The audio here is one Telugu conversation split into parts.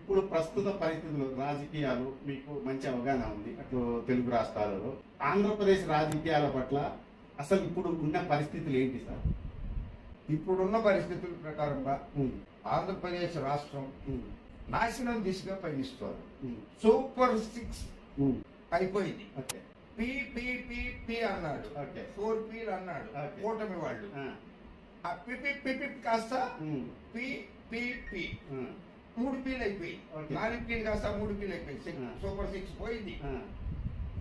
ఇప్పుడు ప్రస్తుత పరిస్థితులు రాజకీయాలు మీకు మంచి అవగాహన ఉంది అటు తెలుగు రాష్ట్రాలలో. ఆంధ్రప్రదేశ్ రాజకీయాల పట్ల అసలు ఇప్పుడు ఉన్న పరిస్థితులు ఏంటి సార్? ఇప్పుడున్న పరిస్థితుల ప్రకారంగా ఆంధ్రప్రదేశ్ రాష్ట్రం నాశనం దిశగా పయనిస్తారు. సూపర్ 6 అయిపోయింది. ఓకే. పి అన్నాడు, ఓకే. 4 P'లు అన్నాడు ఓకే. కూటమి వాళ్ళు. ఆ పిపి కాస్త పి 3 P'లు అయిపోయి, 4 P'లు కాస్త 3 P'లు అయిపోయి, సూపర్ 6 పోయింది.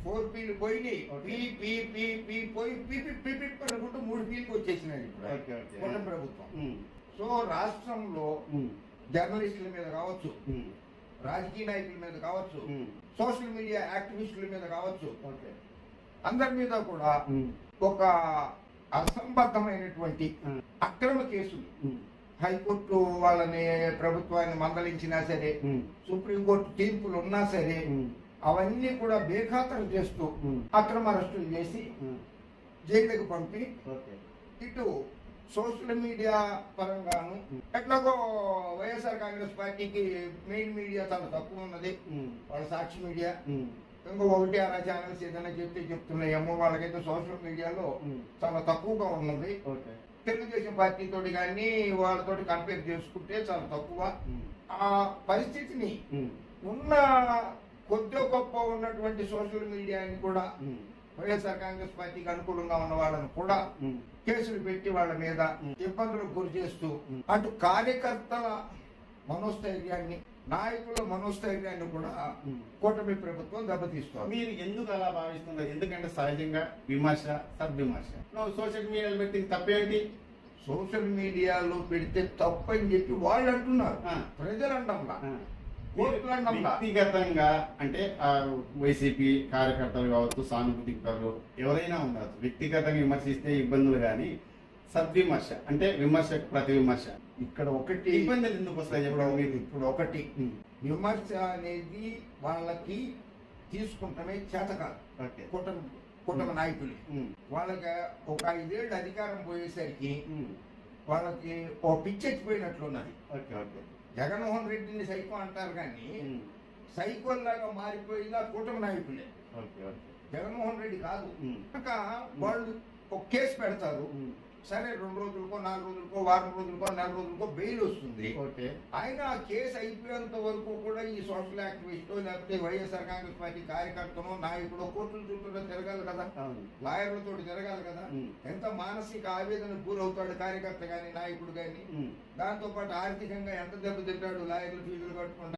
4 P'లు పోయినాయి. పి పోయి పిపి అనుకుంటూ 3 P'లకి వచ్చేసినాడు ఇప్పుడు కూటమి ప్రభుత్వం. సో రాష్ట్రంలో జర్నలిస్టుల మీద కావచ్చు, రాజకీయ నాయకుల మీద కావచ్చు, సోషల్ మీడియా యాక్టివిస్టుల మీద కావచ్చు, అందరి మీద కూడా ఒక అసంబద్ధమైనటువంటి అక్రమ కేసులు, హైకోర్టు వాళ్ళని ప్రభుత్వాన్ని మందలించినా సరే, సుప్రీంకోర్టు తీర్పులు ఉన్నా సరే, అవన్నీ కూడా బేఖాతరు చేస్తూ అక్రమ అరెస్టులు చేసి జైలుకు పంపి, ఇటు సోషల్ మీడియా పరంగాను ఎట్లాగో వైఎస్ఆర్ కాంగ్రెస్ పార్టీకి మెయిన్ మీడియా చాలా తక్కువ ఉన్నది. వాళ్ళ సాక్షి మీడియా, ఇంకో 1 6 ఛానల్స్ ఏదైనా చెప్తున్నాయేమో, వాళ్ళకైతే సోషల్ మీడియాలో చాలా తక్కువగా ఉన్నది. తెలుగుదేశం పార్టీ తోటి కానీ వాళ్ళతోటి కంపేర్ చేసుకుంటే చాలా తక్కువ. ఆ పరిస్థితిని ఉన్న కొద్ది గొప్ప ఉన్నటువంటి సోషల్ మీడియాని కూడా వైఎస్ఆర్ కాంగ్రెస్ పార్టీకి అనుకూలంగా ఉన్న వాళ్ళని కూడా కేసులు పెట్టి వాళ్ళ మీద ఇబ్బందులకు గురి చేస్తూ అటు కార్యకర్తల మనోస్థైర్యాన్ని, నాయకుల మనోస్థైర్యాన్ని కూడా కూటమి ప్రభుత్వం దెబ్బతీస్తుంది. మీరు ఎందుకు అలా భావిస్తున్నారు? ఎందుకంటే సహజంగా విమర్శ, సద్విమర్శ. సోషల్ మీడియాలో పెట్టింది తప్పేంటి? సోషల్ మీడియాలో పెడితే తప్పు అని చెప్పి వాళ్ళు అంటున్నారు, ప్రజలు అంటాం. వ్యక్తిగతంగా అంటే వైసీపీ కార్యకర్తలు కావచ్చు, సానుభూతికర్తలు ఎవరైనా ఉండదు, వ్యక్తిగతంగా విమర్శిస్తే ఇబ్బందులు, కానీ సద్విమర్శ అంటే విమర్శకు ప్రతి విమర్శ, ఇక్కడ ఒకటి ఇబ్బందులు ఎందుకు వస్తాయి? ఇప్పుడు ఒకటి విమర్శ అనేది వాళ్ళకి తీసుకుంటమే చేత కాదు. కుటుంబ నాయకులు వాళ్ళకి ఒక 5 ఏళ్ళు అధికారం పోయేసరికి వాళ్ళకి ఓ పిచ్చెక్కిపోయినట్లున్నది. జగన్మోహన్ రెడ్డిని సైకో అంటారు కానీ సైకోల్లాగా మారిపోయిన కుటుంబ నాయకులే. జగన్మోహన్ రెడ్డి కాదు. ఇంకా వాళ్ళు ఒక కేసు పెడతారు, సరే 2 రోజులకో 4 రోజులకో వారం రోజులకో నెల రోజులకో బెయిల్ వస్తుంది. ఆయన ఆ కేసు అయిపోయేంత వరకు కూడా ఈ సోషల్ యాక్టివిస్ట్ లేకపోతే వైఎస్ఆర్ కాంగ్రెస్ పార్టీ కార్యకర్తను నాయకుడు కోర్టుల చుట్టూ తిరగాలి కదా, లాయర్లతో తిరగాలి కదా. ఎంత మానసిక ఆవేదనకు గురవుతాడు కార్యకర్త గాని నాయకుడు గాని, దాంతో పాటు ఆర్థికంగా ఎంత దెబ్బతింటాడు, లాయర్లు ఫీజులు కట్టుకుంటాడు.